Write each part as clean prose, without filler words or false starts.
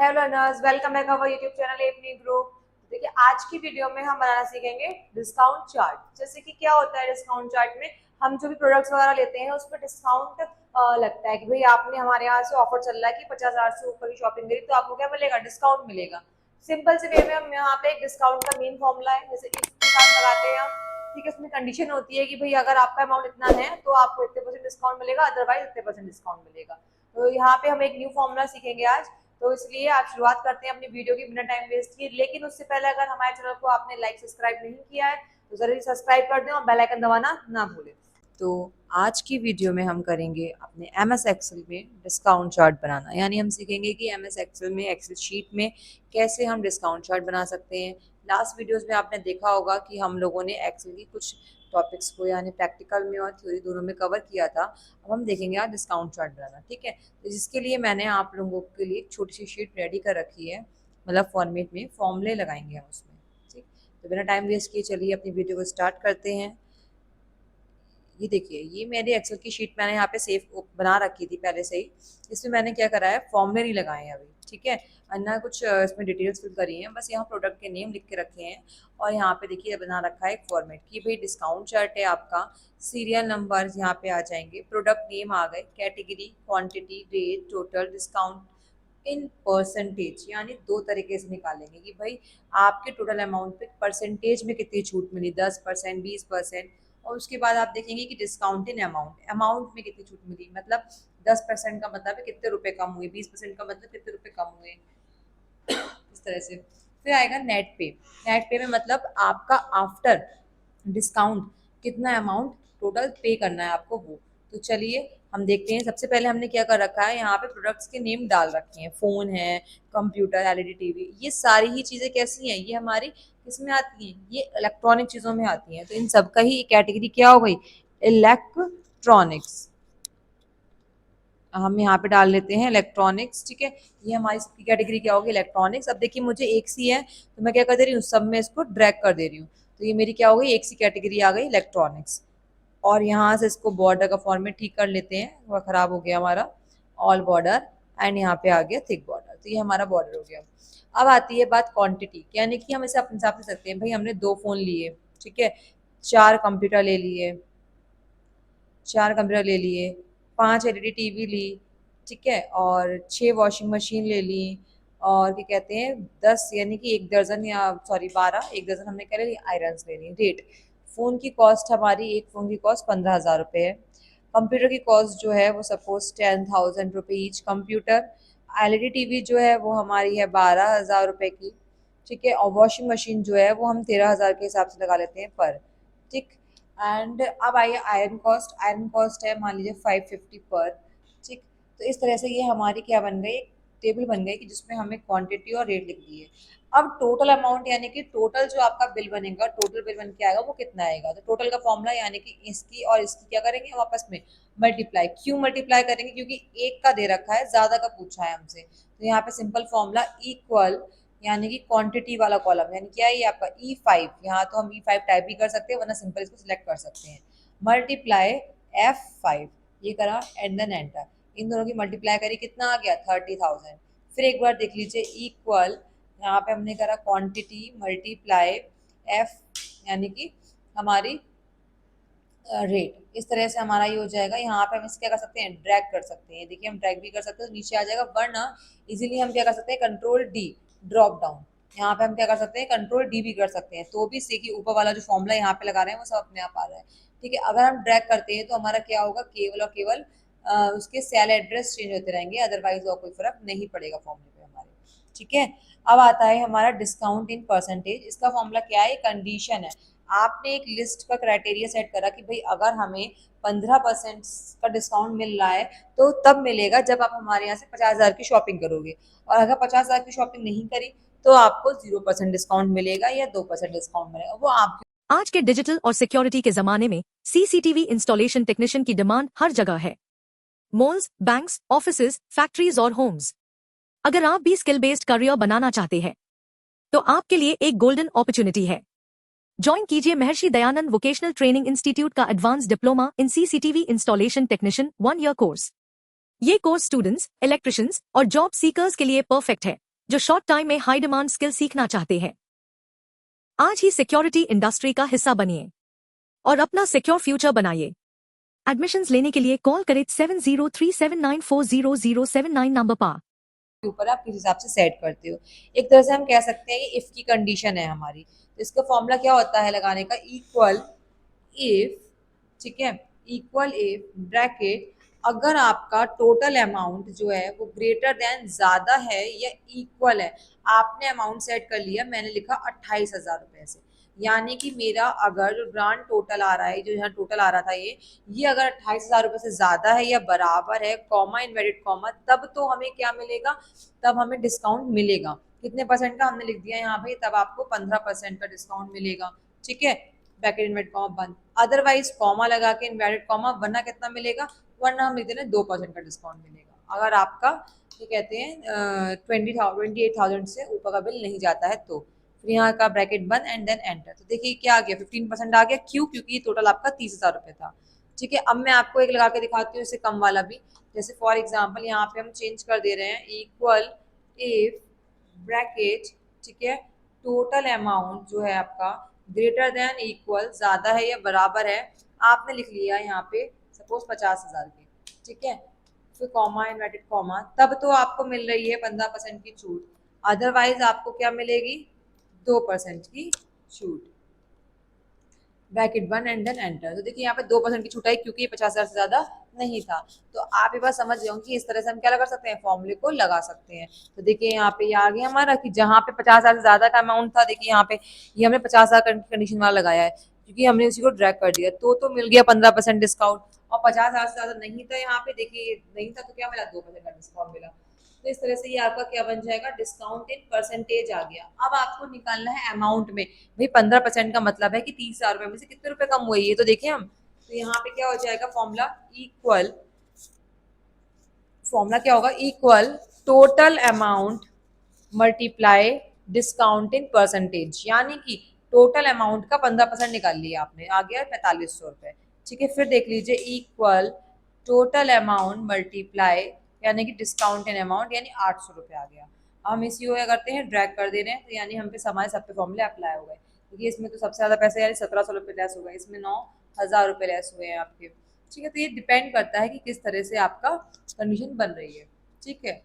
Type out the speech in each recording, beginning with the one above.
Hello learners, welcome back our YouTube channel एपनी group. देखिए, आज की वीडियो में हम बनाना सीखेंगे डिस्काउंट चार्ट। जैसे कि क्या होता है डिस्काउंट चार्ट में, हम जो भी प्रोडक्ट्स वगैरह लेते हैं उस पर डिस्काउंट लगता है कि भाई आपने हमारे यहाँ से ऑफर चल रहा है कि 50,000 से ऊपर की शॉपिंग करी तो आपको क्या मिलेगा, डिस्काउंट मिलेगा। सिंपल से वे में हम यहाँ पे एक डिस्काउंट का मेन फॉर्मूला है, जैसे इफ के साथ लगाते हैं हम। ठीक है, इसमें कंडीशन होती है कि भाई अगर आपका अमाउंट इतना है तो आपको इतने परसेंट डिस्काउंट मिलेगा, अदरवाइज इतने परसेंट डिस्काउंट मिलेगा। तो यहाँ पे हम एक न्यू फॉर्मूला सीखेंगे आज। तो इसलिए आप शुरुआत करते हैं अपनी वीडियो की बिना टाइम वेस्ट किए। लेकिन उससे पहले अगर हमारे चैनल को आपने लाइक सब्सक्राइब नहीं किया है तो जरूर सब्सक्राइब कर दें और बेल आइकन दबाना ना भूलें। तो आज की वीडियो में हम करेंगे अपने MS एक्सेल में डिस्काउंट चार्ट बनाना, यानी हम सीखेंगे कि MS एक्सेल में, एक्सेल शीट में कैसे हम डिस्काउंट चार्ट बना सकते हैं। लास्ट वीडियोस में आपने देखा होगा कि हम लोगों ने एक्सेल की कुछ टॉपिक्स को यानी प्रैक्टिकल में और थ्योरी दोनों में कवर किया था। अब हम देखेंगे आज डिस्काउंट चार्ट बनाना। ठीक है, तो जिसके लिए मैंने आप लोगों के लिए एक छोटी सी शीट रेडी कर रखी है, मतलब फॉर्मेट में फॉर्मूले लगाएंगे हम उसमें। ठीक, तो बिना टाइम वेस्ट किए चलिए अपनी वीडियो को स्टार्ट करते हैं। ये देखिए, ये मेरी एक्सेल की शीट मैंने यहाँ पे सेव बना रखी थी पहले से ही। इसमें मैंने क्या करा है, फॉर्मूले नहीं लगाए हैं अभी। ठीक है, अन्ना कुछ इसमें डिटेल्स फिल करी हैं, बस यहाँ प्रोडक्ट के नेम लिख के रखे हैं। और यहाँ पे देखिए बना रखा है एक फॉर्मेट कि भाई डिस्काउंट चार्ट है आपका, सीरियल नंबर यहाँ पे आ जाएंगे, प्रोडक्ट नेम आ गए, category, quantity, rate, total, discount in percentage, यानी दो तरीके से निकालेंगे कि भाई आपके टोटल अमाउंट पे परसेंटेज में कितनी छूट मिली, 10%, 20%। और उसके बाद आप देखेंगे कि डिस्काउंट इन अमाउंट, अमाउंट में कितनी छूट मिली, मतलब 10% का मतलब है कितने रुपए कम हुए, 20% का मतलब कितने रुपए कम हुए, इस तरह से। फिर आएगा नेट पे। नेट पे में मतलब आपका आफ्टर डिस्काउंट कितना अमाउंट टोटल पे करना है आपको वो। तो चलिए हम देखते हैं। सबसे पहले हमने क्या कर रखा है, यहाँ पे प्रोडक्ट्स के नेम डाल रखे हैं, फोन है, कंप्यूटर, एलईडी टीवी, ये सारी ही चीजें कैसी हैं, ये हमारी किसमें आती हैं, ये इलेक्ट्रॉनिक चीजों में आती हैं। तो इन सबका ही कैटेगरी क्या हो गई, इलेक्ट्रॉनिक्स। हम यहाँ पे डाल लेते हैं इलेक्ट्रॉनिक्स। ठीक है, ये हमारी सबकी कैटेगरी क्या होगी, इलेक्ट्रॉनिक्स। अब देखिए मुझे एक सी है तो मैं क्या कर दे रही हूँ, सब में इसको ड्रैग कर दे रही हूँ। तो ये मेरी क्या हो गई, एक सी कैटेगरी आ गई, इलेक्ट्रॉनिक्स। और यहाँ से इसको बॉर्डर का फॉर्मेट ठीक कर लेते हैं, वह खराब हो गया हमारा, ऑल बॉर्डर, एंड यहाँ पे आ गया थिक बॉर्डर। तो ये हमारा बॉर्डर हो गया। अब आती है बात क्वांटिटी, यानी कि हम इसे अपने हिसाब से सकते हैं। भाई हमने 2 फोन लिए, ठीक है, 4 कंप्यूटर ले लिए, 4 कंप्यूटर ले लिए, 5 एलईडी टीवी ली, ठीक है, और 6 वॉशिंग मशीन ले ली, और क्या कहते हैं 10 यानी कि 1 दर्जन, या सॉरी 12, 1 दर्जन हमने क्या ले ली, आयरन्स ले ली। रेट, फ़ोन की कॉस्ट हमारी, एक फ़ोन की कॉस्ट 15,000 रुपये है। कंप्यूटर की कॉस्ट जो है वो सपोज 10,000 रुपये ईच कंप्यूटर। एलईडी टीवी जो है वो हमारी है 12,000 रुपये की, ठीक है, और वॉशिंग मशीन जो है वो हम 13,000 के हिसाब से लगा लेते हैं पर। ठीक, एंड अब आइए आयरन कॉस्ट। आयरन कॉस्ट है मान लीजिए 550 पर। ठीक, तो इस तरह से ये हमारी क्या बन गई, एक टेबल बन गई कि जिसमें हमें क्वांटिटी और रेट लिख दिए। अब टोटल अमाउंट, यानी कि टोटल जो आपका बिल बनेगा, टोटल बिल बन के आएगा वो कितना आएगा। तो टोटल का फॉर्मूला, यानी कि इसकी और इसकी क्या करेंगे हम आपस में, मल्टीप्लाई। क्यों मल्टीप्लाई करेंगे, क्योंकि एक का दे रखा है, ज्यादा का पूछा है हमसे। तो यहाँ पे सिंपल फॉर्मूला इक्वल, यानी कि क्वांटिटी वाला कॉलम, यानी क्या है ये आपका E5, यहाँ तो हम E5 टाइप भी कर सकते हैं वरना सिंपल इसको सिलेक्ट कर सकते हैं, मल्टीप्लाई F5, ये करा एंड देन एंटर। इन दोनों की मल्टीप्लाई करी, कितना आ गया 30,000। फिर एक बार देख लीजिए, इक्वल, यहाँ पे हमने करा क्वांटिटी मल्टीप्लाई F, यानी कि हमारी रेट। इस तरह से हमारा ये हो जाएगा। यहाँ पे हम इसे क्या कर सकते हैं, ड्रैग कर सकते हैं। देखिए हम ड्रैग भी कर सकते हैं तो नीचे आ जाएगा, वरना इजीली हम क्या कर सकते हैं, कंट्रोल डी, ड्रॉप डाउन। यहाँ पे हम क्या कर सकते हैं, कंट्रोल डी भी कर सकते हैं। तो भी देखिए ऊपर वाला जो फॉर्मूला यहाँ पे लगा रहे हैं वो सब अपने आप आ रहा है। ठीक है, अगर हम ड्रैग करते हैं तो हमारा क्या होगा, केवल और केवल उसके सेल एड्रेस चेंज होते रहेंगे, अदरवाइज और कोई फर्क नहीं पड़ेगा फॉर्मूले पे हमारे। ठीक है, अब आता है हमारा डिस्काउंट इन परसेंटेज। इसका फॉर्मूला क्या है, कंडीशन है। आपने एक लिस्ट का क्राइटेरिया सेट करा कि भाई अगर हमें 15% का डिस्काउंट मिल रहा है तो तब मिलेगा जब आप हमारे यहाँ से 50,000 की शॉपिंग करोगे, और अगर 50,000 की शॉपिंग नहीं करी तो आपको 0% डिस्काउंट मिलेगा या 2% डिस्काउंट मिलेगा, वो आप। आज के डिजिटल और सिक्योरिटी के जमाने में सीसीटीवी इंस्टॉलेशन टेक्नीशियन की डिमांड हर जगह है। मॉल्स, बैंक्स, ऑफिसेज, फैक्ट्रीज और होम्स। अगर आप भी स्किल बेस्ड करियर बनाना चाहते हैं तो आपके लिए एक गोल्डन अपॉर्चुनिटी है। ज्वाइन कीजिए Maharshi Dayanand vocational training institute का advance diploma in CCTV installation technician 1 year course. ये कोर्स स्टूडेंट्स, इलेक्ट्रिशियंस और जॉब सीकर्स के लिए परफेक्ट है। जो शॉर्ट टाइम में हाई डिमांड स्किल सीखना चाहते हैं। आज ही सिक्योरिटी इंडस्ट्री का हिस्सा बनिए और अपना सिक्योर फ्यूचर बनाइए। एडमिशंस लेने के लिए कॉल करें 7037940079 नंबर पर। के ऊपर आप किस हिसाब से सेट करते हो। एक तरह से हम कह सकते हैं कि इफ की कंडीशन है हमारी, तो इसका फॉर्मूला क्या होता है लगाने का, इक्वल इफ, ठीक है, इक्वल इफ ब्रैकेट, अगर आपका टोटल अमाउंट जो है वो ग्रेटर देन ज्यादा है या इक्वल है। आपने अमाउंट सेट कर लिया, मैंने लिखा 28,000 रुपए से, यानी कि मेरा अगर जो ग्रांड टोटल आ रहा है, जो यहाँ टोटल आ रहा था ये अगर 28,000 रुपए से ज्यादा है या बराबर है, कॉमा इन्वर्टेड कॉमा, तब तो हमें क्या मिलेगा, तब हमें डिस्काउंट मिलेगा। कितने परसेंट का हमने लिख दिया यहाँ पे, तब आपको 15% का डिस्काउंट मिलेगा, ठीक है, ब्रैकेट इन्वर्टेड कॉमा बंद। अदरवाइज कॉमा लगा के इन्वर्टेड कॉमा, वरना कितना मिलेगा, वरना हम लिख देना 2% का डिस्काउंट मिलेगा अगर आपका क्या कहते हैं 28,000 से ऊपर का बिल नहीं जाता है तो। फिर यहाँ का ब्रैकेट बंद एंड देन एंटर। तो देखिए क्या आ गया, 15% आ गया। क्यों? क्योंकि टोटल आपका 30,000 रुपये था, ठीक है। अब मैं आपको एक लगा के दिखाती हूँ इससे कम वाला भी। जैसे फॉर एग्जाम्पल यहाँ पे हम चेंज कर दे रहे हैं, इक्वल इफ ब्रैकेट, ठीक है, टोटल अमाउंट जो है आपका ग्रेटर देन इक्वल, ज्यादा है या बराबर है, आपने लिख लिया यहाँ पे सपोज 50,000 के, ठीक है, फिर कॉमा इन्वर्टेड कॉमा, तब तो आपको मिल रही है 15% की छूट। अदरवाइज आपको क्या मिलेगी, 2% की छूट। ब्रैकेट बंद एंड देन एंटर। तो देखिए यहाँ पे 2% की छूट आई क्योंकि ये 50,000 से ज्यादा नहीं था। तो आप ये बात समझ गए होंगे कि इस तरह से हम क्या लगा सकते हैं, फॉर्मूले को लगा सकते हैं। तो देखिए यहाँ पे ये आ गया हमारा कि जहाँ पे 50,000 से ज्यादा का अमाउंट था, देखिए यहाँ पे ये हमने 50,000 कंडीशन वाला लगाया है क्योंकि हमने उसी को ड्रैग कर दिया, तो मिल गया 15% डिस्काउंट। और 50,000 से ज्यादा नहीं था यहाँ पे, देखिए नहीं था तो क्या मिला, 2% का डिस्काउंट मिला। तो इस तरह से ये आपका क्या बन जाएगा, डिस्काउंट इन परसेंटेज आ गया। अब आपको निकालना है अमाउंट में। भाई 15% का मतलब है कि 30,000 रुपए में से कितने रुपए कम हुए, ये तो देखें हम। तो यहाँ पे क्या हो जाएगा फॉर्मूला, इक्वल, फॉर्मूला क्या होगा, equal total amount multiply discount in percentage, यानी कि टोटल अमाउंट का 15% निकाल लिया आपने, आ गया 4500 रुपए, ठीक है। फिर देख लीजिए, इक्वल टोटल अमाउंट मल्टीप्लाई, यानी कि डिस्काउंट इन अमाउंट, यानी 800 रुपए आ गया। हम इसी को क्या करते हैं, ड्रैग कर दे रहे हैं, तो यानी हम पे हमारे सब पे फॉर्मूले अप्लाई हो गए। देखिए इसमें तो सबसे ज्यादा पैसे यानी 1700 रुपये लेस हो गए, इसमें 9,000 रुपये लेस हुए हैं आपके, ठीक है। तो ये डिपेंड करता है कि किस तरह से आपका कंडीशन बन रही है, ठीक है।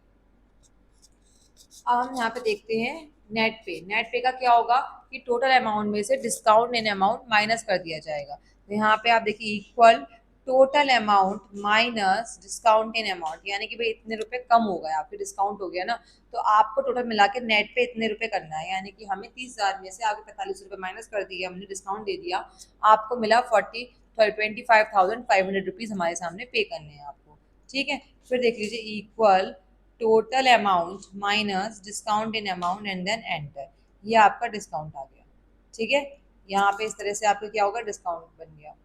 अब हम यहाँ पे देखते हैं नेट पे। नेट पे का क्या होगा कि टोटल अमाउंट में से डिस्काउंट इन अमाउंट माइनस कर दिया जाएगा। तो यहाँ पे आप देखिए, equal total amount minus discount in amount, यानी कि भाई इतने रुपए कम हो गए आपके, डिस्काउंट हो गया ना, तो आपको टोटल मिला के नेट पे इतने रुपए करना है, यानी कि हमें 30,000 में से आगे 45 रुपए माइनस कर दिया, हमने डिस्काउंट दे दिया, आपको मिला 25,500 रुपीज हमारे सामने पे करने हैं आपको, ठीक है। फिर देख लीजिए, equal total amount minus discount in amount and then enter, ये आपका डिस्काउंट आ गया, ठीक है। यहाँ पे इस तरह से आपका क्या होगा, डिस्काउंट बन गया।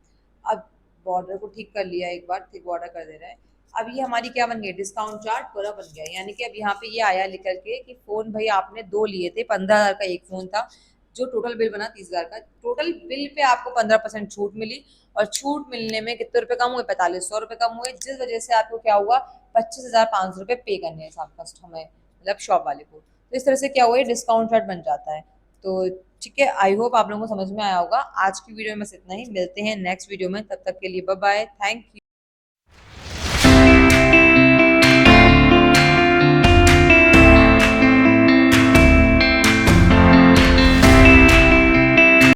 अब बॉर्डर को ठीक कर लिया, एक बार ठीक बॉर्डर कर दे रहा है। अब ये हमारी क्या बन गई, डिस्काउंट चार्ट पूरा बन गया, यानी कि अब यहाँ पे ये आया लिख करके कि फोन भाई आपने दो लिए थे, 15,000 का एक फोन था, जो टोटल बिल बना 30,000 का, टोटल बिल पे आपको 15% छूट मिली, और छूट मिलने में कितने रुपए कम हुए, 4500 रुपए कम हुए, जिस वजह से आपको क्या हुआ, 25,500 रुपए पे करने हैं कस्टमर, मतलब शॉप वाले को। तो इस तरह से क्या हुआ, ये डिस्काउंट चार्ट बन जाता है। तो ठीक है, आई होप आप लोगों को समझ में आया होगा। आज की वीडियो में बस इतना ही, मिलते हैं नेक्स्ट वीडियो में, तब तक के लिए बाय बाय, थैंक यू।